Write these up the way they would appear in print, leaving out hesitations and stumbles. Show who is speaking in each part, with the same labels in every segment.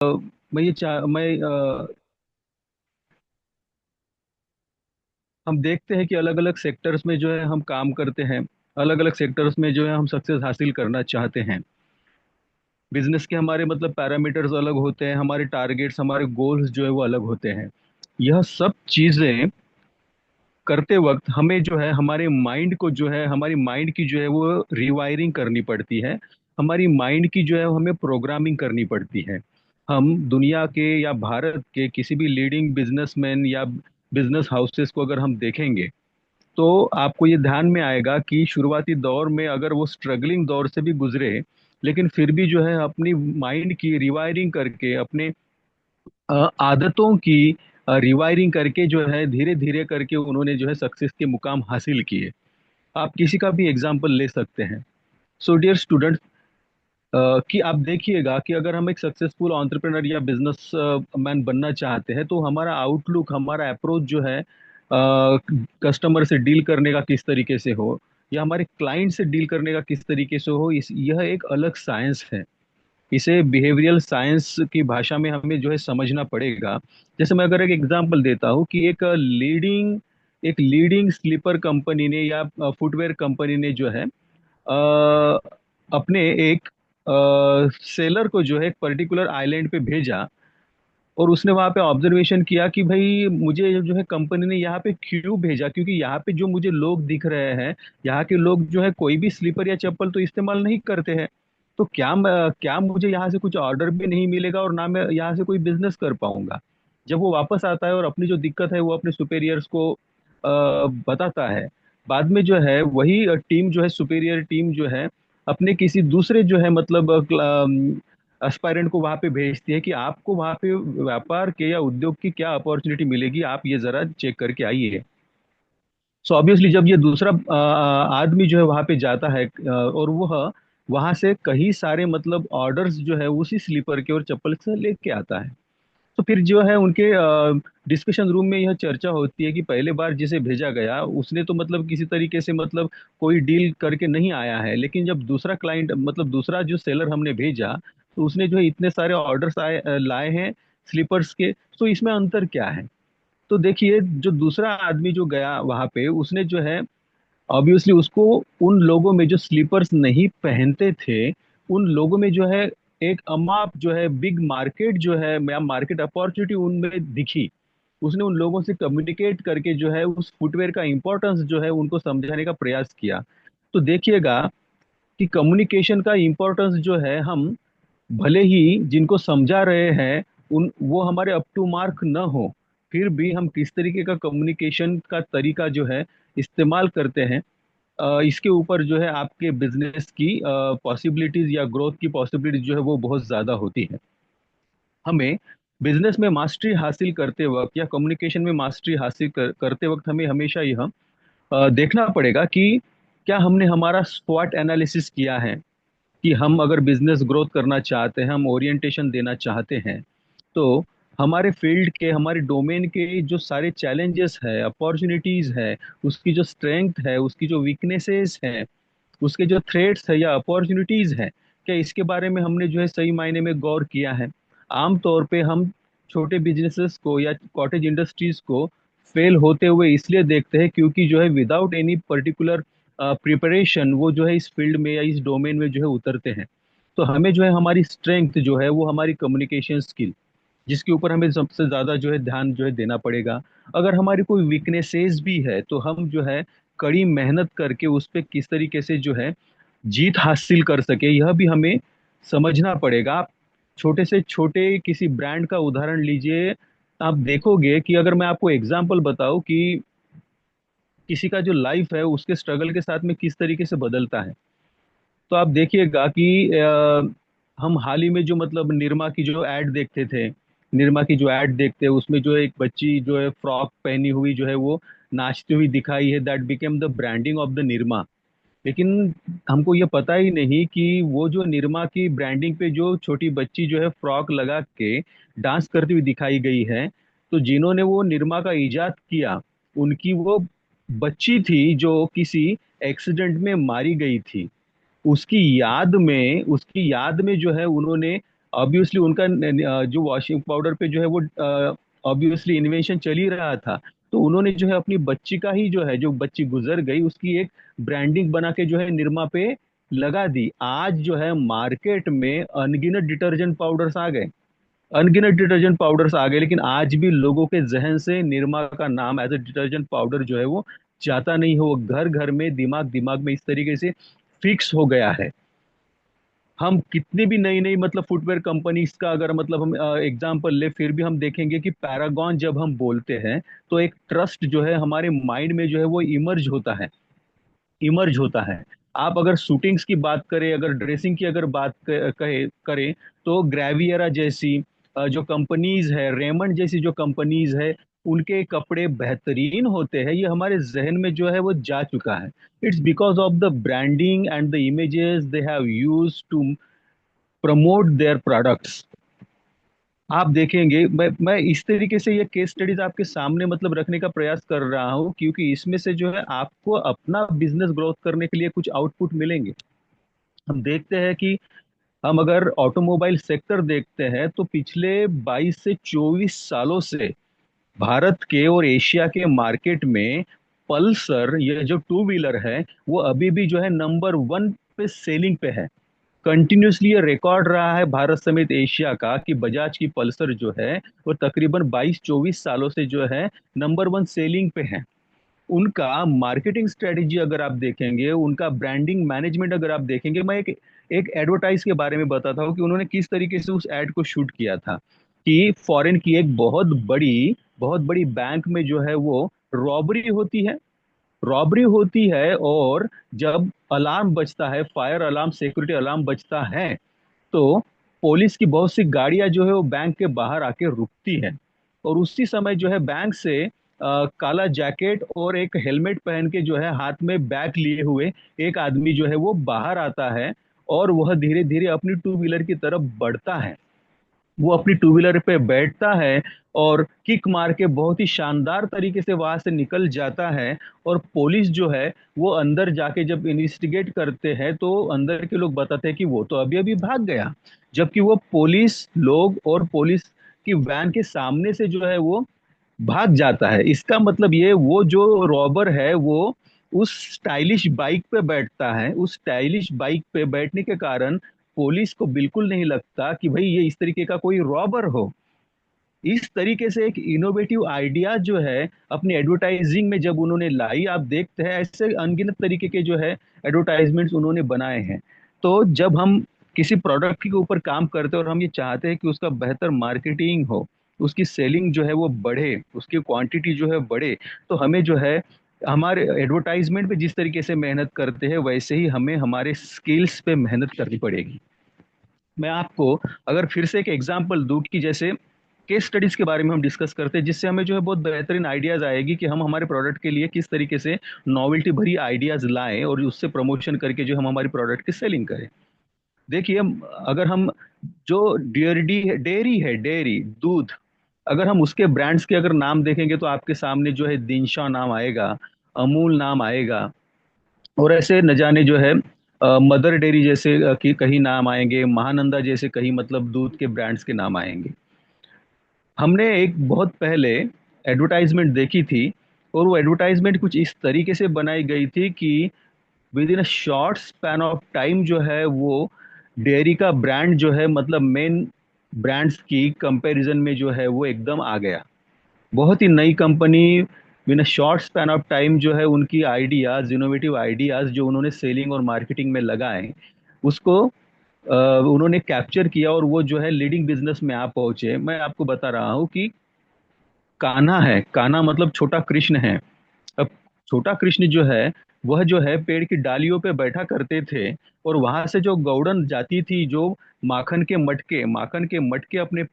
Speaker 1: मैं ये चाह मैं हम देखते हैं कि अलग अलग सेक्टर्स में जो है हम काम करते हैं। अलग अलग सेक्टर्स में जो है हम सक्सेस हासिल करना चाहते हैं। बिजनेस के हमारे मतलब पैरामीटर्स अलग होते हैं, हमारे टारगेट्स, हमारे गोल्स जो है वो अलग होते हैं। यह सब चीजें करते वक्त हमें जो है हमारे माइंड को जो है हमारी माइंड की जो है वो रिवायरिंग करनी पड़ती है। हमारी माइंड की जो है हमें प्रोग्रामिंग करनी पड़ती है। हम दुनिया के या भारत के किसी भी लीडिंग बिजनेसमैन या बिजनेस हाउसेस को अगर हम देखेंगे, तो आपको ये ध्यान में आएगा कि शुरुआती दौर में अगर वो स्ट्रगलिंग दौर से भी गुजरे, लेकिन फिर भी जो है अपनी माइंड की रिवायरिंग करके, अपने आदतों की रिवायरिंग करके जो है धीरे धीरे करके उन्होंने जो है सक्सेस के मुकाम हासिल किए। आप किसी का भी एग्जाम्पल ले सकते हैं। सो डियर स्टूडेंट्स, कि आप देखिएगा कि अगर हम एक सक्सेसफुल एंटरप्रेनर या बिजनेस मैन बनना चाहते हैं, तो हमारा आउटलुक, हमारा अप्रोच जो है कस्टमर से डील करने का किस तरीके से हो, या हमारे क्लाइंट से डील करने का किस तरीके से हो, इस यह एक अलग साइंस है। इसे बिहेवियरल साइंस की भाषा में हमें जो है समझना पड़ेगा। जैसे मैं अगर एक एग्जांपल देता हूँ कि एक लीडिंग स्लीपर कंपनी ने या फुटवेयर कंपनी ने जो है अपने एक सेलर को जो है एक पर्टिकुलर आइलैंड पे भेजा, और उसने वहां पे ऑब्जर्वेशन किया कि भाई मुझे जो है कंपनी ने यहाँ पे क्यों भेजा, क्योंकि यहाँ पे जो मुझे लोग दिख रहे हैं, यहाँ के लोग जो है कोई भी स्लीपर या चप्पल तो इस्तेमाल नहीं करते हैं। तो क्या मुझे यहाँ से कुछ ऑर्डर भी नहीं मिलेगा और ना मैं यहाँ से कोई बिजनेस कर पाऊंगा। जब वो वापस आता है और अपनी जो दिक्कत है वो अपने सुपेरियर्स को बताता है, बाद में जो है वही टीम जो है, सुपेरियर टीम जो है, अपने किसी दूसरे जो है मतलब एस्पायरेंट को वहां पे भेजती है कि आपको वहां पे व्यापार के या उद्योग की क्या अपॉर्चुनिटी मिलेगी, आप ये जरा चेक करके आइए। सो ऑब्वियसली जब ये दूसरा आदमी जो है वहां पे जाता है, और वह वहां से कई सारे मतलब ऑर्डर्स जो है उसी स्लीपर के और चप्पल से लेके आता है। तो फिर जो है उनके डिस्कशन रूम में यह चर्चा होती है कि पहले बार जिसे भेजा गया उसने तो मतलब किसी तरीके से मतलब कोई डील करके नहीं आया है, लेकिन जब दूसरा क्लाइंट मतलब दूसरा जो सेलर हमने भेजा, तो उसने जो है इतने सारे ऑर्डर्स लाए हैं स्लीपर्स के। तो इसमें अंतर क्या है? तो देखिए, जो दूसरा आदमी जो गया वहां पे, उसने जो है ऑब्वियसली उसको उन लोगों में जो स्लीपर्स नहीं पहनते थे, उन लोगों में जो है एक अमाप जो है बिग मार्केट जो है या मार्केट अपॉर्चुनिटी उनमें दिखी। उसने उन लोगों से कम्युनिकेट करके जो है उस फुटवेयर का इंपॉर्टेंस जो है उनको समझाने का प्रयास किया। तो देखिएगा कि कम्युनिकेशन का इंपॉर्टेंस जो है, हम भले ही जिनको समझा रहे हैं उन वो हमारे अप टू मार्क न हो, फिर भी हम किस तरीके का कम्युनिकेशन का तरीका जो है इस्तेमाल करते हैं, इसके ऊपर जो है आपके बिजनेस की पॉसिबिलिटीज या ग्रोथ की पॉसिबिलिटीज जो है वो बहुत ज्यादा होती है। हमें बिजनेस में मास्टरी हासिल करते वक्त या कम्युनिकेशन में मास्टरी हासिल करते वक्त हमें हमेशा यह देखना पड़ेगा कि क्या हमने हमारा स्वॉट एनालिसिस किया है, कि हम अगर बिजनेस ग्रोथ करना चाहते हैं, हम ओरिएंटेशन देना चाहते हैं, तो हमारे फील्ड के, हमारे डोमेन के जो सारे चैलेंजेस है, अपॉर्चुनिटीज है, उसकी जो स्ट्रेंथ है, उसकी जो वीकनेसेस है, उसके जो थ्रेट्स है या अपॉर्चुनिटीज है, क्या इसके बारे में हमने जो है सही मायने में गौर किया है? आमतौर पे हम छोटे बिजनेसेस को या कॉटेज इंडस्ट्रीज को फेल होते हुए इसलिए देखते हैं क्योंकि जो है विदाउट एनी पर्टिकुलर प्रिपरेशन वो जो है इस फील्ड में या इस डोमेन में जो है उतरते हैं। तो हमें जो है हमारी स्ट्रेंथ जो है वो हमारी कम्युनिकेशन स्किल, जिसके ऊपर हमें सबसे ज्यादा जो है ध्यान जो है देना पड़ेगा। अगर हमारी कोई वीकनेसेस भी है, तो हम जो है कड़ी मेहनत करके उस पे किस तरीके से जो है जीत हासिल कर सके, यह भी हमें समझना पड़ेगा। आप छोटे से छोटे किसी ब्रांड का उदाहरण लीजिए, आप देखोगे कि अगर मैं आपको एग्जाम्पल बताऊं कि किसी का जो लाइफ है उसके स्ट्रगल के साथ में किस तरीके से बदलता है, तो आप देखिएगा कि हम हाल ही में जो मतलब निरमा की जो एड देखते थे, निरमा की जो एड देखते हैं उसमें जो है एक बच्ची जो है फ्रॉक पहनी हुई जो है वो नाचती हुई दिखाई है, that became the branding of the Nirma. लेकिन हमको ये पता ही नहीं कि वो जो निरमा की ब्रांडिंग पे जो छोटी बच्ची जो है फ्रॉक लगा के डांस करती हुई दिखाई गई है, तो जिन्होंने वो निरमा का इजाद किया, उनकी वो बच्ची थी जो किसी एक्सीडेंट में मारी गई थी। उसकी याद में जो है उन्होंने ऑब्वियसली उनका जो वॉशिंग पाउडर पे जो है वो ऑब्वियसली इन्वेंशन चल ही रहा था। तो उन्होंने जो है अपनी बच्ची का ही जो है, जो बच्ची गुजर गई उसकी एक ब्रांडिंग बना के जो है निरमा पे लगा दी। आज जो है मार्केट में अनगिनत डिटर्जेंट पाउडर्स आ गए, अनगिनत डिटर्जेंट पाउडर्स आ गए, लेकिन आज भी लोगों के जहन से निरमा का नाम एज अ डिटर्जेंट पाउडर जो है वो जाता नहीं हो, घर घर में दिमाग दिमाग में इस तरीके से फिक्स हो गया है। हम कितनी भी नई नई मतलब फुटवेयर कंपनीज का अगर मतलब हम एग्जांपल ले, फिर भी हम देखेंगे कि पैरागॉन जब हम बोलते हैं तो एक ट्रस्ट जो है हमारे माइंड में जो है वो इमर्ज होता है, इमर्ज होता है। आप अगर शूटिंग्स की बात करें, अगर ड्रेसिंग की अगर बात करें, तो ग्रेवियरा जैसी जो कंपनीज है, रेमंड जैसी जो कंपनीज है, उनके कपड़े बेहतरीन होते हैं, ये हमारे जहन में जो है वो जा चुका है। It's because of the branding and the images they have use to promote their products. आप देखेंगे, मैं इस तरीके से ये केस स्टडीज आपके सामने मतलब रखने का प्रयास कर रहा हूँ क्योंकि इसमें से जो है आपको अपना बिजनेस ग्रोथ करने के लिए कुछ आउटपुट मिलेंगे। हम देखते हैं कि हम अगर ऑटोमोबाइल सेक्टर देखते हैं तो पिछले 22 से 24 सालों से भारत के और एशिया के मार्केट में पल्सर, ये जो टू व्हीलर है, वो अभी भी जो है नंबर वन पे सेलिंग पे है। कंटिन्यूसली ये रिकॉर्ड रहा है भारत समेत एशिया का कि बजाज की पल्सर जो है वो तकरीबन 22-24 सालों से जो है नंबर वन सेलिंग पे है। उनका मार्केटिंग स्ट्रेटेजी अगर आप देखेंगे, उनका ब्रांडिंग मैनेजमेंट अगर आप देखेंगे, मैं एक एक एडवर्टाइज के बारे में बताता हूँ कि उन्होंने किस तरीके से उस एड को शूट किया था। कि फॉरेन की एक बहुत बड़ी बैंक में जो है वो रॉबरी होती है, रॉबरी होती है, और जब अलार्म बजता है, फायर अलार्म, सिक्योरिटी अलार्म बजता है, तो पुलिस की बहुत सी गाड़ियां जो है वो बैंक के बाहर आके रुकती है। और उसी समय जो है बैंक से काला जैकेट और एक हेलमेट पहन के जो है हाथ में बैग लिए हुए एक आदमी जो है वो बाहर आता है, और वह धीरे धीरे अपनी टू व्हीलर की तरफ बढ़ता है। वो अपनी टू व्हीलर पे बैठता है और किक मार के बहुत ही शानदार तरीके से वहां से निकल जाता है। और पुलिस जो है वो अंदर जाके जब इन्वेस्टिगेट करते हैं तो अंदर के लोग बताते हैं कि वो तो अभी अभी भाग गया, जबकि वो पुलिस लोग और पुलिस की वैन के सामने से जो है वो भाग जाता है। इसका मतलब ये, वो जो रॉबर है वो उस स्टाइलिश बाइक पे बैठता है, उस स्टाइलिश बाइक पे बैठने के कारण पुलिस को बिल्कुल नहीं लगता कि भाई ये इस तरीके का कोई रॉबर हो। इस तरीके से एक इनोवेटिव आइडिया जो है अपनी एडवर्टाइजिंग में जब उन्होंने लाई, आप देखते हैं ऐसे अनगिनत तरीके के जो है एडवर्टाइजमेंट्स उन्होंने बनाए हैं। तो जब हम किसी प्रोडक्ट के ऊपर काम करते हैं और हम ये चाहते हैं कि उसका बेहतर मार्केटिंग हो, उसकी सेलिंग जो है वो बढ़े, उसकी क्वांटिटी जो है बढ़े, तो हमें जो है हमारे एडवर्टाइजमेंट पे जिस तरीके से मेहनत करते हैं वैसे ही हमें हमारे स्किल्स पे मेहनत करनी पड़ेगी। मैं आपको अगर फिर से एक एग्जांपल दूं कि जैसे केस स्टडीज के बारे में हम डिस्कस करते हैं, जिससे हमें जो है बहुत बेहतरीन आइडियाज आएगी कि हम हमारे प्रोडक्ट के लिए किस तरीके से नॉवेल्टी भरी आइडियाज लाएं और उससे प्रमोशन करके जो हम हमारी प्रोडक्ट की सेलिंग करें। देखिए, अगर हम जो डेयरी डेयरी है, डेयरी दूध, अगर हम उसके ब्रांड्स के अगर नाम देखेंगे तो आपके सामने जो है दिनशा नाम आएगा, अमूल नाम आएगा, और ऐसे न जाने जो है मदर डेयरी जैसे कि कहीं नाम आएंगे, महानंदा जैसे कहीं मतलब दूध के ब्रांड्स के नाम आएंगे। हमने एक बहुत पहले एडवर्टाइजमेंट देखी थी, और वो एडवर्टाइजमेंट कुछ इस तरीके से बनाई गई थी कि with in a short span of time जो है वो डेयरी का ब्रांड जो है मतलब मेन ब्रांड्स की कंपैरिजन में जो है वो एकदम आ गया। बहुत ही नई company, win a short span of time जो है उनकी आइडियाज, इनोवेटिव आइडियाज जो उन्होंने सेलिंग और मार्केटिंग में लगाए, उसको उन्होंने कैप्चर किया और वो जो है लीडिंग बिजनेस में आप पहुंचे। मैं आपको बता रहा हूँ कि कान्हा है, कान्हा मतलब छोटा कृष्ण है। अब छोटा कृष्ण जो है वह जो है पेड़ की डालियों पे बैठा करते थे, और वहां से जो गौड़न जाती थी, जो माखन के मटके अपने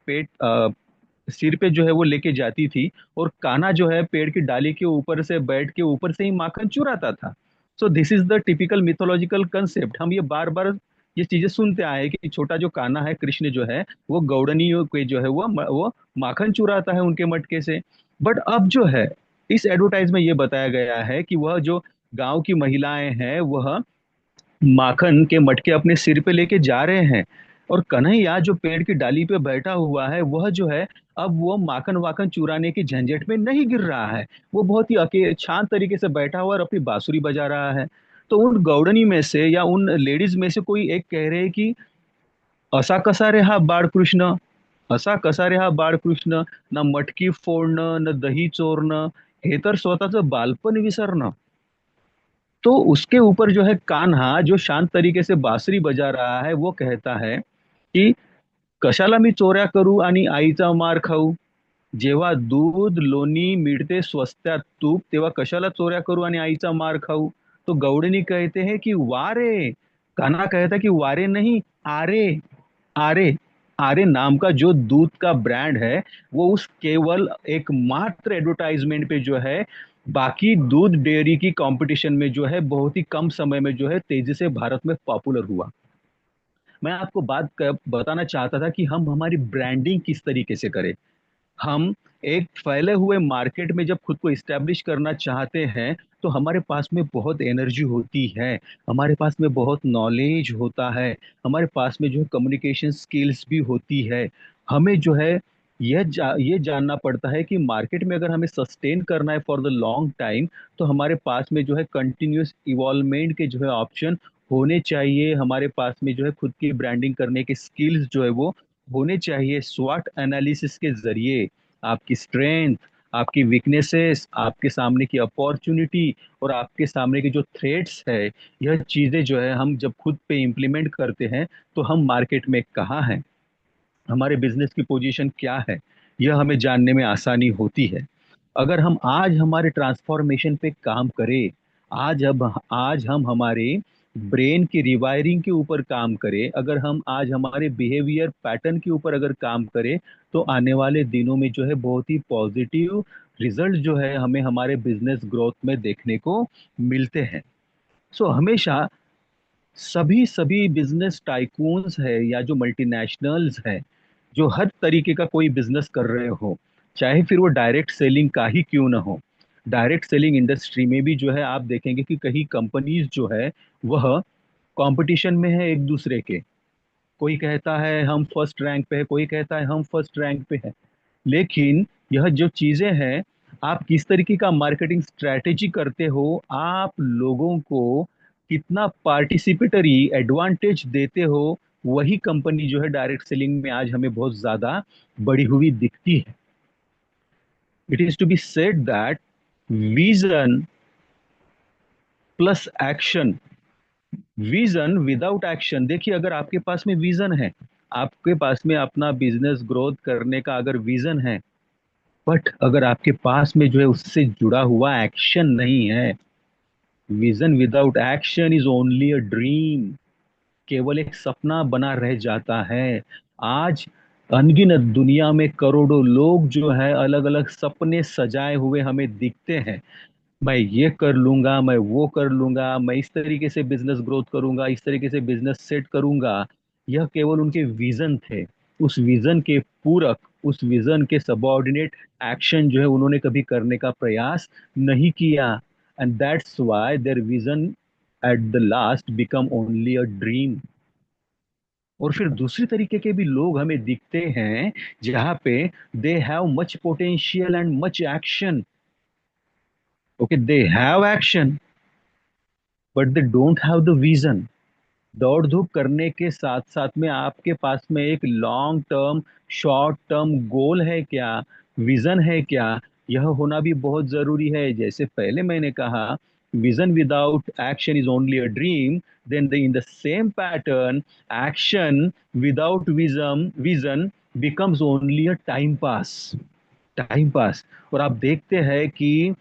Speaker 1: सिर पे जो है वो लेके जाती थी, और कान्हा जो है पेड़ की डाली के ऊपर से बैठ के ऊपर से ही माखन चुराता था। So this is the typical mythological concept. हम ये बार बार ये चीजें सुनते आए हैं कि छोटा जो कान्हा है, कृष्ण जो है, वो गौड़नियों के जो है वो माखन चुराता है उनके मटके से। बट अब जो है इस एडवर्टाइज में ये बताया गया है कि वह जो गांव की महिलाएं हैं वह माखन के मटके अपने सिर पे लेके जा रहे हैं। और कन्हैया जो पेड़ की डाली पे बैठा हुआ है वह जो है अब वो माखन वाखन चुराने की झंझट में नहीं गिर रहा है। वो बहुत ही शांत तरीके से बैठा हुआ और अपनी बांसुरी बजा रहा है। तो उन गौड़नी में से या उन लेडीज में से कोई एक कह रहे कि असा कसा रे हा बाळकृष्ण, असा कसा रे हा बाळकृष्ण, ना मटकी फोडणं न दही चोरणं, हे तर स्वतःचं बालपण विसरणं। तो उसके ऊपर जो है कान्हा जो शांत तरीके से बांसुरी बजा रहा है वो कहता है की कशाला मी चोऱ्या करू आणि आईचा मार खाऊ, जेव्हा दूध लोणी मिळते स्वस्त्यात तूप तेव्हा कशाला चोऱ्या करू आणि आईचा मार खाऊ। तो गौडनी कहते हैं कि वारे, कान्हा कहता है कि वारे नहीं, आरे, आरे, आरे नाम का जो दूध का ब्रांड है वो उस केवल एक मात्र एडवर्टाइजमेंट पे जो है बाकी दूध डेयरी की कंपटीशन में जो है बहुत ही कम समय में जो है तेजी से भारत में पॉपुलर हुआ। मैं आपको बताना चाहता था कि हम हमारी ब्रांडिंग किस तरीके से करें। हम एक फैले हुए मार्केट में जब खुद को इस्टेब्लिश करना चाहते हैं तो हमारे पास में बहुत एनर्जी होती है, हमारे पास में बहुत नॉलेज होता है, हमारे पास में जो है कम्युनिकेशन स्किल्स भी होती है। हमें जो है ये जानना पड़ता है कि मार्केट में अगर हमें सस्टेन करना है फॉर द लॉन्ग टाइम तो हमारे पास में जो है कंटिन्यूस इवॉल्वमेंट के जो है ऑप्शन होने चाहिए। हमारे पास में जो है खुद की ब्रांडिंग करने के स्किल्स जो है वो होने चाहिए। स्वॉट एनालिसिस के जरिए आपकी स्ट्रेंथ, आपकी वीकनेसेस, आपके सामने की अपॉर्चुनिटी और आपके सामने के जो थ्रेट्स है, यह चीजें जो है हम जब खुद पे इम्प्लीमेंट करते हैं तो हम मार्केट में कहाँ हैं, हमारे बिजनेस की पोजीशन क्या है, यह हमें जानने में आसानी होती है। अगर हम आज हमारे ट्रांसफॉर्मेशन पे काम करें, आज हम हमारे ब्रेन की रिवायरिंग के ऊपर काम करें, अगर हम आज हमारे बिहेवियर पैटर्न के ऊपर अगर काम करें तो आने वाले दिनों में जो है बहुत ही पॉजिटिव रिजल्ट जो है हमें हमारे बिजनेस ग्रोथ में देखने को मिलते हैं। सो हमेशा सभी सभी बिजनेस टाइकून्स है या जो मल्टीनेशनल्स हैं जो हर तरीके का कोई बिजनेस कर रहे हो, चाहे फिर वो डायरेक्ट सेलिंग का ही क्यों ना हो, डायरेक्ट सेलिंग इंडस्ट्री में भी जो है आप देखेंगे कि कई कंपनीज जो है वह कंपटीशन में है एक दूसरे के। कोई कहता है हम फर्स्ट रैंक पे है, कोई कहता है हम फर्स्ट रैंक पे है। लेकिन यह जो चीजें हैं, आप किस तरीके का मार्केटिंग स्ट्रेटेजी करते हो, आप लोगों को कितना पार्टिसिपेटरी एडवांटेज देते हो, वही कंपनी जो है डायरेक्ट सेलिंग में आज हमें बहुत ज्यादा बड़ी हुई दिखती है। It is to be said that vision plus action, vision without action. देखिए अगर आपके पास में विजन है, आपके पास में अपना बिजनेस ग्रोथ करने का अगर विजन है, बट अगर आपके पास में जो है उससे जुड़ा हुआ एक्शन नहीं है, vision without action is only a dream, केवल एक सपना बना रह जाता है। आज अनगिनत दुनिया में करोड़ों लोग जो है अलग अलग सपने सजाए हुए हमें दिखते हैं। मैं ये कर लूंगा, मैं वो कर लूंगा, मैं इस तरीके से बिजनेस ग्रोथ करूंगा, इस तरीके से बिजनेस सेट करूंगा। यह केवल उनके विजन थे। उस विजन के पूरक, उस विजन के सबऑर्डिनेट एक्शन जो है उन्होंने कभी करने का प्रयास नहीं किया। And that's why their vision at the last become only a dream. और फिर दूसरी तरीके के भी लोग हमें दिखते हैं जहां पे they have much potential and much action. Okay, they have action but they don't have the vision. दौड़ धूप करने के साथ साथ में आपके पास में एक long term, short term goal है क्या, विजन है क्या, यह होना भी बहुत जरूरी है। जैसे पहले मैंने कहा, vision without action is only a dream, then in the same pattern action without vision becomes only a time pass, time pass. और आप देखते हैं कि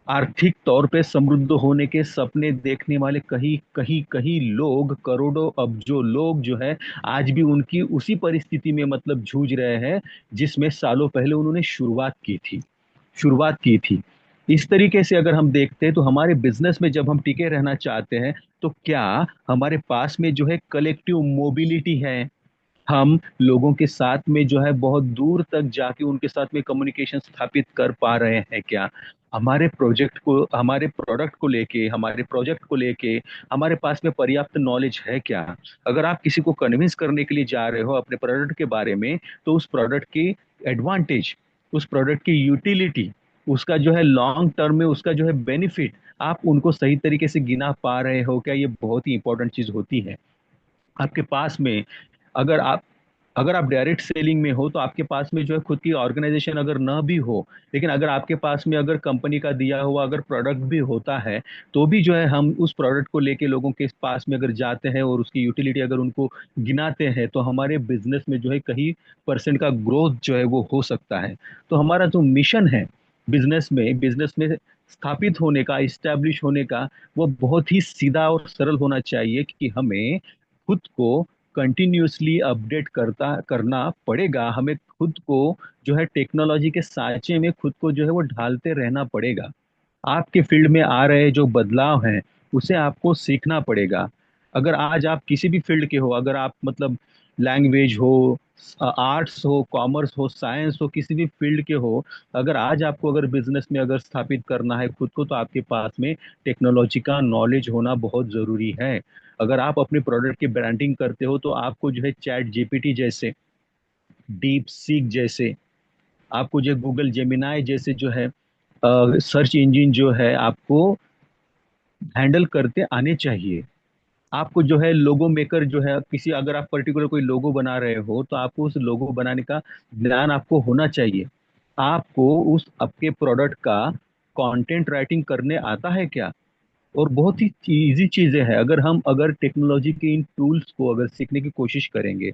Speaker 1: आर्थिक तौर पे समृद्ध होने के सपने देखने वाले कहीं कहीं कहीं लोग, करोड़ों अब्जों लोग जो है आज भी उनकी उसी परिस्थिति में मतलब जूझ रहे हैं जिसमें सालों पहले उन्होंने शुरुआत की थी। इस तरीके से अगर हम देखते हैं तो हमारे बिजनेस में जब हम टिके रहना चाहते हैं तो क्या हमारे पास में जो है कलेक्टिव मोबिलिटी है, हम लोगों के साथ में जो है बहुत दूर तक जाके उनके साथ में कम्युनिकेशन स्थापित कर पा रहे हैं क्या, हमारे प्रोजेक्ट को, हमारे प्रोडक्ट को लेके, हमारे प्रोजेक्ट को लेके हमारे पास में पर्याप्त नॉलेज है क्या। अगर आप किसी को कन्विंस करने के लिए जा रहे हो अपने प्रोडक्ट के बारे में, तो उस प्रोडक्ट की एडवांटेज, उस प्रोडक्ट की यूटिलिटी, उसका जो है लॉन्ग टर्म में उसका जो है बेनिफिट, आप उनको सही तरीके से गिना पा रहे हो क्या, ये बहुत ही इंपॉर्टेंट चीज होती है। आपके पास में, अगर आप अगर आप डायरेक्ट सेलिंग में हो तो आपके पास में जो है खुद की ऑर्गेनाइजेशन अगर ना भी हो, लेकिन अगर आपके पास में अगर कंपनी का दिया हुआ अगर प्रोडक्ट भी होता है, तो भी जो है हम उस प्रोडक्ट को लेके लोगों के पास में अगर जाते हैं और उसकी यूटिलिटी अगर उनको गिनाते हैं, तो हमारे बिजनेस में जो है कहीं परसेंट का ग्रोथ जो है वो हो सकता है। तो हमारा जो मिशन है बिजनेस में स्थापित होने का, इस्टेब्लिश होने का, वो बहुत ही सीधा और सरल होना चाहिए कि हमें खुद को कंटिन्यूअसली अपडेट करता करना पड़ेगा, हमें खुद को जो है टेक्नोलॉजी के सांचे में खुद को जो है वो ढालते रहना पड़ेगा। आपके फील्ड में आ रहे जो बदलाव हैं उसे आपको सीखना पड़ेगा। अगर आज आप किसी भी फील्ड के हो, अगर आप मतलब लैंग्वेज हो, आर्ट्स हो, कॉमर्स हो, साइंस हो, किसी भी फील्ड के हो, अगर आज आपको अगर बिजनेस में अगर स्थापित करना है खुद को, तो आपके पास में टेक्नोलॉजी का नॉलेज होना बहुत जरूरी है। अगर आप अपने प्रोडक्ट की ब्रांडिंग करते हो तो आपको जो है चैट जीपीटी जैसे, डीप सीक जैसे, आपको जो गूगल जेमिनाई जैसे जो है सर्च इंजन जो है आपको हैंडल करते आने चाहिए। आपको जो है लोगो मेकर जो है, किसी अगर आप पर्टिकुलर कोई लोगो बना रहे हो तो आपको उस लोगो बनाने का ज्ञान आपको होना चाहिए। आपको उस आपके प्रोडक्ट का कंटेंट राइटिंग करने आता है क्या। और बहुत ही इजी चीजें हैं, अगर टेक्नोलॉजी के इन टूल्स को अगर सीखने की कोशिश करेंगे।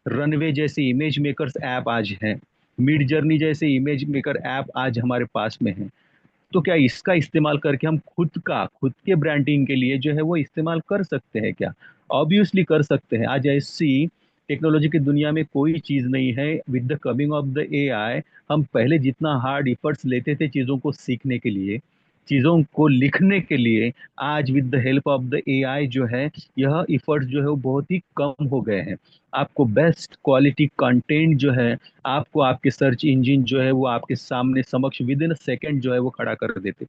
Speaker 1: रनवे जैसे इमेज मेकर्स ऐप आज हैं, मिड जर्नी जैसे इमेज मेकर ऐप आज हमारे पास में है। तो क्या इसका इस्तेमाल करके हम खुद के ब्रांडिंग के लिए जो है वो इस्तेमाल कर सकते हैं क्या। ऑब्वियसली कर सकते हैं। आज ऐसी टेक्नोलॉजी की दुनिया में कोई चीज नहीं है, with the coming of the AI, हम पहले जितना हार्ड इफर्ट्स लेते थे चीजों को सीखने के लिए, चीजों को लिखने के लिए, आज with the help of the AI जो है यह इफर्ट्स जो है वो बहुत ही कम हो गए हैं। आपको बेस्ट क्वालिटी कंटेंट जो है, आपको आपके सर्च इंजन जो है वो आपके सामने समक्ष विद इन सेकंड जो है वो खड़ा कर देते।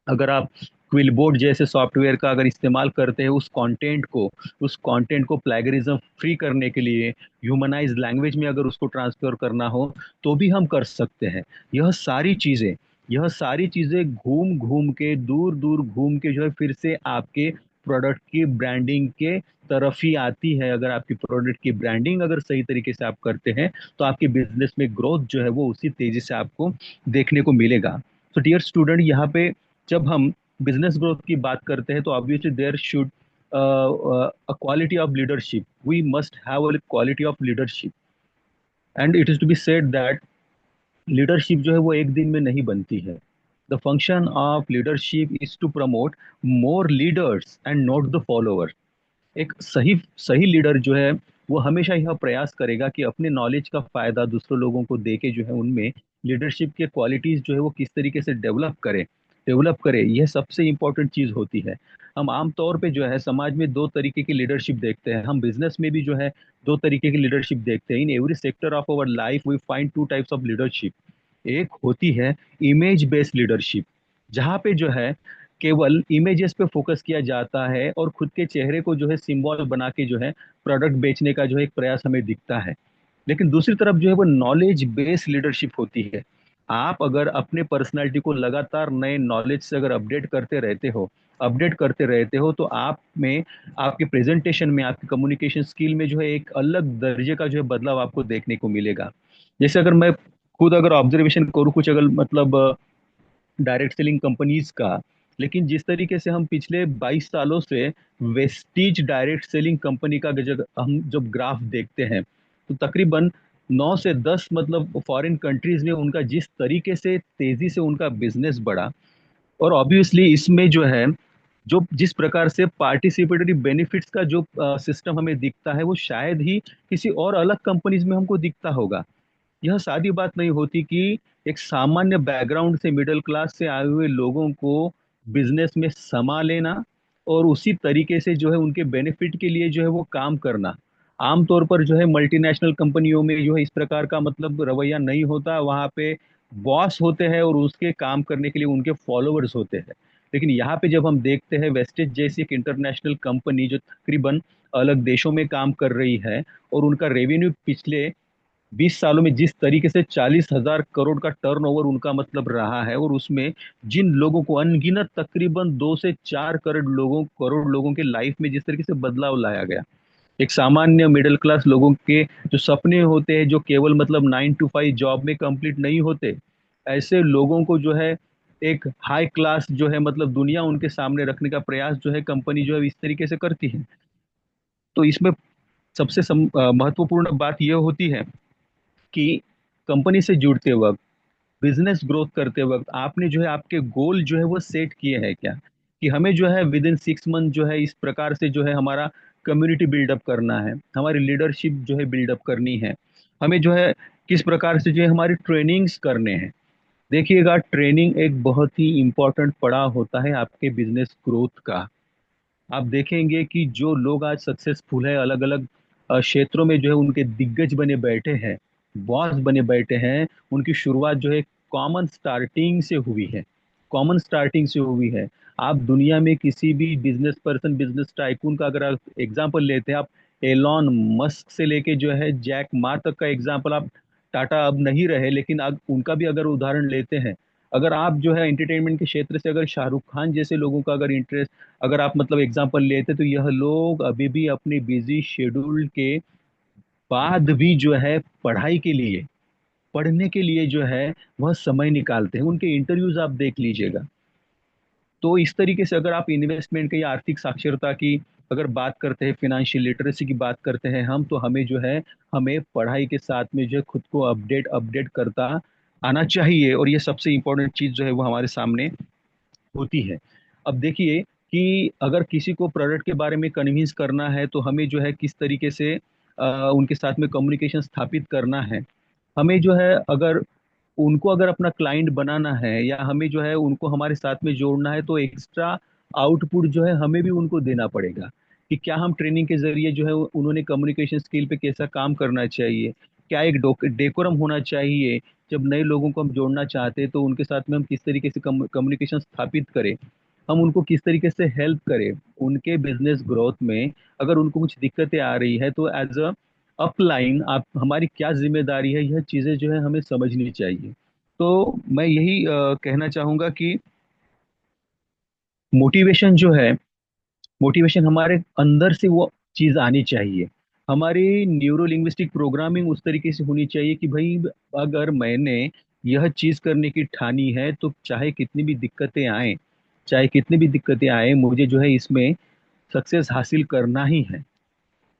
Speaker 1: अगर आप क्विलबोर्ड जैसे सॉफ्टवेयर का अगर इस्तेमाल करते हैं उस कंटेंट को प्लेगरिज्म फ्री करने के लिए, ह्यूमनाइज लैंग्वेज में अगर उसको ट्रांसफर करना हो, तो भी हम कर सकते हैं। यह सारी चीजें यह सारी चीजें घूम घूम के, दूर दूर घूम के जो है फिर से आपके प्रोडक्ट की ब्रांडिंग के तरफ ही आती है। अगर आपकी प्रोडक्ट की ब्रांडिंग अगर सही तरीके से आप करते हैं, तो आपके बिजनेस में ग्रोथ जो है वो उसी तेजी से आपको देखने को मिलेगा। तो डियर स्टूडेंट, यहाँ पे जब हम बिजनेस ग्रोथ की बात करते हैं तो obviously there should a quality of leadership, we must have a quality of leadership. And it is to be said that leadership जो है वो एक दिन में नहीं बनती है। The function of leadership is to promote more leaders and not the follower. एक सही सही लीडर जो है वो हमेशा यह प्रयास करेगा कि अपने नॉलेज का फायदा दूसरों लोगों को दे के जो है उनमें लीडरशिप के क्वालिटीज जो है वो किस तरीके से डेवलप करे, यह सबसे इंपॉर्टेंट चीज होती है। हम आमतौर पे जो है समाज में दो तरीके की लीडरशिप देखते हैं, हम बिजनेस में भी जो है दो तरीके की लीडरशिप देखते हैं। In every sector of our life we find two types of leadership. एक होती है इमेज बेस्ड लीडरशिप, जहाँ पे जो है केवल इमेजेस पे फोकस किया जाता है और खुद के चेहरे को जो है सिंबल बना के जो है प्रोडक्ट बेचने का जो है एक प्रयास हमें दिखता है। लेकिन दूसरी तरफ जो है वो नॉलेज बेस्ड लीडरशिप होती है। आप अगर अपने पर्सनालिटी को लगातार नए नॉलेज से अगर अपडेट करते रहते हो तो आप में, आपके प्रेजेंटेशन में, आपके कम्युनिकेशन स्किल में जो है एक अलग दर्जे का जो है बदलाव आपको देखने को मिलेगा। जैसे अगर मैं खुद अगर ऑब्जर्वेशन करूँ कुछ, अगर मतलब डायरेक्ट सेलिंग कंपनीज का, लेकिन जिस तरीके से हम पिछले 22 सालों से वेस्टीज डायरेक्ट सेलिंग कंपनी का जब हम जब ग्राफ देखते हैं, तो तकरीबन 9 से 10 मतलब फॉरेन कंट्रीज में उनका जिस तरीके से तेजी से उनका बिजनेस बढ़ा। और ऑब्वियसली इसमें जो है, जो जिस प्रकार से पार्टिसिपेटरी बेनिफिट्स का जो सिस्टम हमें दिखता है, वो शायद ही किसी और अलग कंपनीज में हमको दिखता होगा। यह सादी बात नहीं होती कि एक सामान्य बैकग्राउंड से, मिडिल क्लास से आए हुए लोगों को बिजनेस में समा लेना और उसी तरीके से जो है उनके बेनिफिट के लिए जो है वो काम करना, आमतौर पर जो है मल्टीनेशनल कंपनियों में जो है इस प्रकार का मतलब रवैया नहीं होता। वहाँ पे बॉस होते हैं और उसके काम करने के लिए उनके फॉलोअर्स होते हैं। लेकिन यहाँ पे जब हम देखते हैं वेस्टेज जैसी एक इंटरनेशनल कंपनी जो तकरीबन अलग देशों में काम कर रही है, और उनका रेवेन्यू पिछले 20 सालों में जिस तरीके से 40,000 करोड़ का टर्नओवर उनका मतलब रहा है, और उसमें जिन लोगों को अनगिनत तकरीबन 2 से 4 करोड़ लोगों के लाइफ में जिस तरीके से बदलाव लाया गया, एक सामान्य मिडिल क्लास लोगों के जो सपने होते हैं जो केवल मतलब 9 to 5 जॉब में कंप्लीट नहीं होते, ऐसे लोगों को जो है एक हाई क्लास जो है मतलब दुनिया उनके सामने रखने का प्रयास जो है कंपनी जो है इस तरीके से करती है। तो इसमें सबसे महत्वपूर्ण बात यह होती है कि कंपनी से जुड़ते वक्त, बिजनेस ग्रोथ करते वक्त आपने जो है आपके गोल जो है वो सेट किए हैं क्या, कि हमें जो है विद इन 6 मंथ जो है इस प्रकार से जो है हमारा कम्युनिटी बिल्डअप करना है, हमारी लीडरशिप जो है बिल्डअप करनी है, हमें जो है किस प्रकार से जो है हमारी ट्रेनिंग्स करने हैं। देखिएगा, ट्रेनिंग एक बहुत ही इंपॉर्टेंट पड़ाव होता है आपके बिजनेस ग्रोथ का। आप देखेंगे कि जो लोग आज सक्सेसफुल है अलग अलग क्षेत्रों में जो है उनके दिग्गज बने बैठे हैं, बॉस बने बैठे हैं, उनकी शुरुआत जो है कॉमन स्टार्टिंग से हुई है। कॉमन स्टार्टिंग से हुई है। आप दुनिया में किसी भी बिजनेस पर्सन, बिजनेस टाइकून का अगर आप एग्जांपल लेते हैं, आप एलॉन मस्क से लेके जो है जैक मा तक का एग्जांपल आप, टाटा अब नहीं रहे लेकिन अब उनका भी अगर उदाहरण लेते हैं, अगर आप जो है एंटरटेनमेंट के क्षेत्र से अगर शाहरुख खान जैसे लोगों का अगर इंटरेस्ट, अगर आप मतलब एग्जांपल लेते, तो यह लोग अभी भी अपने बिजी शेड्यूल के बाद भी जो है पढ़ाई के लिए, पढ़ने के लिए जो है वह समय निकालते हैं। उनके इंटरव्यूज आप देख लीजिएगा। तो इस तरीके से अगर आप इन्वेस्टमेंट की, आर्थिक साक्षरता की अगर बात करते हैं, फाइनेंशियल लिटरेसी की बात करते हैं हम, तो हमें जो है हमें पढ़ाई के साथ में जो है खुद को अपडेट अपडेट करता आना चाहिए, और ये सबसे इंपॉर्टेंट चीज जो है वो हमारे सामने होती है। अब देखिए कि अगर किसी को प्रोडक्ट के बारे में कन्विंस करना है तो हमें जो है किस तरीके से उनके साथ में कम्युनिकेशन स्थापित करना है। हमें जो है अगर उनको अगर अपना क्लाइंट बनाना है या हमें जो है उनको हमारे साथ में जोड़ना है, तो एक्स्ट्रा आउटपुट जो है हमें भी उनको देना पड़ेगा, कि क्या हम ट्रेनिंग के जरिए जो है उन्होंने कम्युनिकेशन स्किल पे कैसा काम करना चाहिए, क्या एक डेकोरम होना चाहिए। जब नए लोगों को हम जोड़ना चाहते हैं तो उनके साथ में हम किस तरीके से कम्युनिकेशन स्थापित करें, हम उनको किस तरीके से हेल्प करें उनके बिजनेस ग्रोथ में। अगर उनको कुछ दिक्कतें आ रही है तो एज अ अपलाइन आप, हमारी क्या जिम्मेदारी है, यह चीजें जो है हमें समझनी चाहिए। तो मैं यही कहना चाहूंगा कि मोटिवेशन जो है, मोटिवेशन हमारे अंदर से वो चीज आनी चाहिए। हमारी न्यूरो लिंग्विस्टिक प्रोग्रामिंग उस तरीके से होनी चाहिए कि भाई अगर मैंने यह चीज करने की ठानी है तो चाहे कितनी भी दिक्कतें आए, चाहे कितनी भी दिक्कतें आए, मुझे जो है इसमें सक्सेस हासिल करना ही है।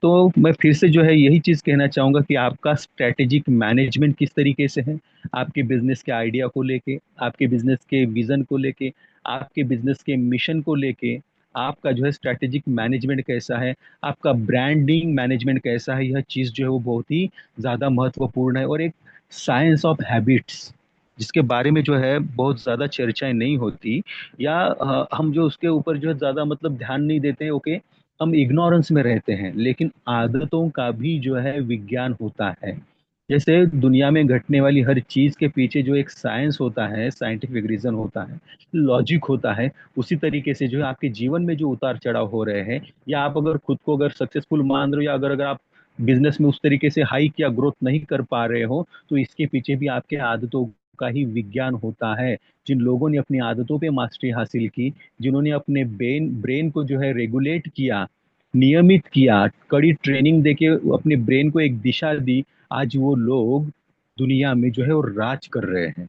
Speaker 1: तो मैं फिर से जो है यही चीज कहना चाहूंगा कि आपका स्ट्रेटेजिक मैनेजमेंट किस तरीके से है, आपके बिजनेस के आइडिया को लेके, आपके बिजनेस के विजन को लेके, आपके बिजनेस के मिशन को लेके, आपका जो है स्ट्रेटेजिक मैनेजमेंट कैसा है, आपका ब्रांडिंग मैनेजमेंट कैसा है, यह चीज जो है वो बहुत ही ज्यादा महत्वपूर्ण है। और एक साइंस ऑफ हैबिट्स जिसके बारे में जो है बहुत ज्यादा चर्चाएं नहीं होती, या हम जो उसके ऊपर जो है ज्यादा मतलब ध्यान नहीं देते हैं, ओके, हम इग्नोरेंस में रहते हैं, लेकिन आदतों का भी जो है विज्ञान होता है। जैसे दुनिया में घटने वाली हर चीज के पीछे जो एक साइंस होता है, साइंटिफिक रीजन होता है, लॉजिक होता है, उसी तरीके से जो है आपके जीवन में जो उतार चढ़ाव हो रहे हैं, या आप अगर खुद को अगर सक्सेसफुल मान रहे हो, या अगर अगर आप बिजनेस में उस तरीके से हाइक या ग्रोथ नहीं कर पा रहे हो, तो इसके पीछे भी आपके आदतों का ही विज्ञान होता है। जिन लोगों ने अपनी आदतों पे मास्टरी हासिल की, जिन्होंने अपने ब्रेन ब्रेन को जो है रेगुलेट किया, नियमित किया, कड़ी ट्रेनिंग देके अपने ब्रेन को एक दिशा दी, आज वो लोग दुनिया में जो है वो राज कर रहे हैं।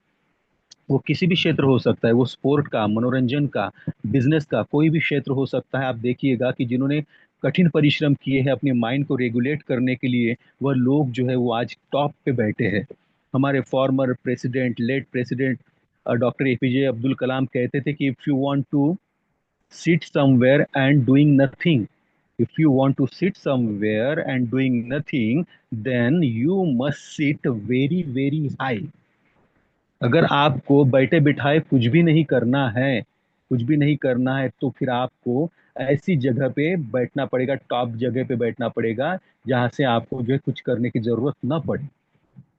Speaker 1: वो किसी भी क्षेत्र हो सकता है, वो स्पोर्ट का, मनोरंजन का, बिजनेस का, कोई भी क्षेत्र हो सकता है। आप देखिएगा कि जिन्होंने कठिन परिश्रम किए हैं अपने माइंड को रेगुलेट करने के लिए, वह लोग जो है वो आज टॉप पे बैठे हैं। हमारे former president, late president doctor APJ Abdul Kalam कहते थे कि if you want to sit somewhere and doing nothing, if you want to sit somewhere and doing nothing, then you must sit very very high। अगर आपको बैठे बिठाए कुछ भी नहीं करना है, कुछ भी नहीं करना है तो फिर आपको ऐसी जगह पे बैठना पड़ेगा, टॉप जगह पे बैठना पड़ेगा, जहां से आपको जो है कुछ करने की जरूरत ना पड़े।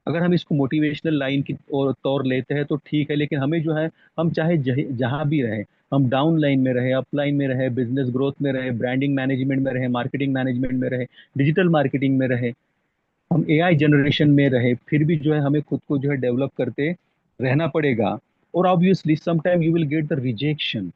Speaker 1: अगर हम इसको मोटिवेशनल लाइन की तौर लेते हैं तो ठीक है, लेकिन हमें जो है, हम चाहे जहां भी रहे, हम डाउन लाइन में रहे, अप लाइन में रहे, बिजनेस ग्रोथ में रहे, ब्रांडिंग मैनेजमेंट में रहे, मार्केटिंग मैनेजमेंट में रहे, डिजिटल मार्केटिंग में रहे, हम एआई जनरेशन में रहे, फिर भी जो है हमें खुद को जो है डेवलप करते रहना पड़ेगा। और obviously sometime you will get the rejection.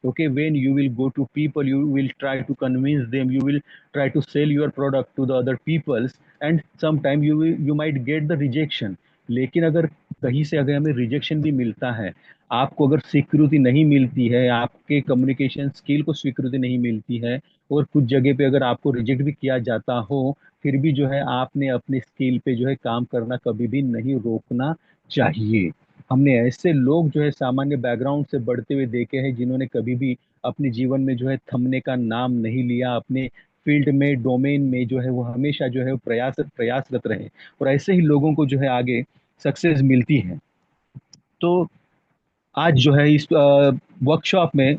Speaker 1: Okay, when you will go to people, you will try to convince them, you will try to sell your product to the other peoples, and sometime you might get the rejection। लेकिन अगर कहीं से अगर हमें rejection भी मिलता है, आपको अगर स्वीकृति नहीं मिलती है, आपके कम्युनिकेशन स्किल को स्वीकृति नहीं मिलती है, और कुछ जगह पे अगर आपको रिजेक्ट भी किया जाता हो, फिर भी जो है आपने अपने स्किल पे जो है काम करना कभी भी नहीं रोकना चाहिए। हमने ऐसे लोग जो है सामान्य बैकग्राउंड से बढ़ते हुए देखे हैं, जिन्होंने कभी भी अपने जीवन में जो है थमने का नाम नहीं लिया, अपने फील्ड में, डोमेन में जो है वो हमेशा जो है प्रयासरत रहे, और ऐसे ही लोगों को जो है आगे सक्सेस मिलती है। तो आज जो है इस वर्कशॉप में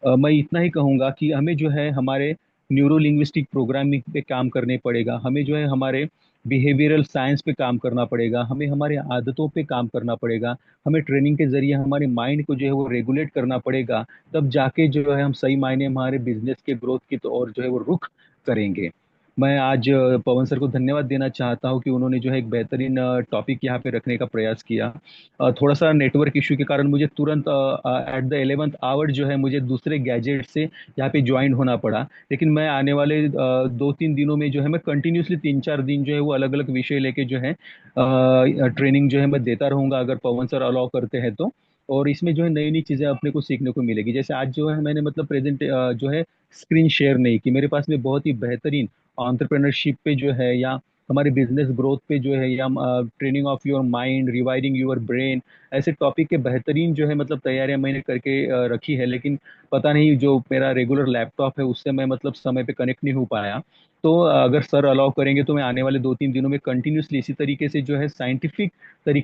Speaker 1: मैं इतना ही कहूंगा कि हमें जो है हमारे न्यूरो लिंग्विस्टिक प्रोग्रामिंग पे काम करने पड़ेगा, हमें जो है हमारे बिहेवियरल साइंस पे काम करना पड़ेगा, हमें हमारे आदतों पे काम करना पड़ेगा, हमें ट्रेनिंग के जरिए हमारे माइंड को जो है वो रेगुलेट करना पड़ेगा। तब जाके जो है हम सही मायने में हमारे बिजनेस के ग्रोथ की तो और जो है वो रुख करेंगे। मैं आज पवन सर को धन्यवाद देना चाहता हूँ कि उन्होंने जो है एक बेहतरीन टॉपिक यहाँ पे रखने का प्रयास किया। थोड़ा सा नेटवर्क इशू के कारण मुझे तुरंत एट द 11th आवर जो है मुझे दूसरे गैजेट से यहाँ पे ज्वाइन होना पड़ा। लेकिन मैं आने वाले 2-3 दिनों में जो है मैं कंटिन्यूसली 3-4 दिन जो है वो अलग अलग विषय लेके जो है ट्रेनिंग जो है मैं देता रहूंगा, अगर पवन सर अलाउ करते हैं तो। और इसमें जो है नई नई चीजें अपने को सीखने को मिलेगी। जैसे आज जो है मैंने मतलब प्रेजेंट जो है स्क्रीन शेयर नहीं की, मेरे पास में बहुत ही बेहतरीन एंटरप्रेन्योरशिप पे जो है, या हमारे बिजनेस ग्रोथ पे जो है, या training of your mind, rewiring your brain, ऐसे टॉपिक के बेहतरीन जो है मतलब तैयारियां मैंने करके रखी है। लेकिन पता नहीं, जो मेरा रेगुलर लैपटॉप है उससे मैं मतलब समय पे कनेक्ट नहीं हो पाया। तो अगर सर अलाउ करेंगे तो मैं आने वाले 2-3 दिनों में कंटिन्यूसली इसी तरीके से जो है साइंटिफिक तरीके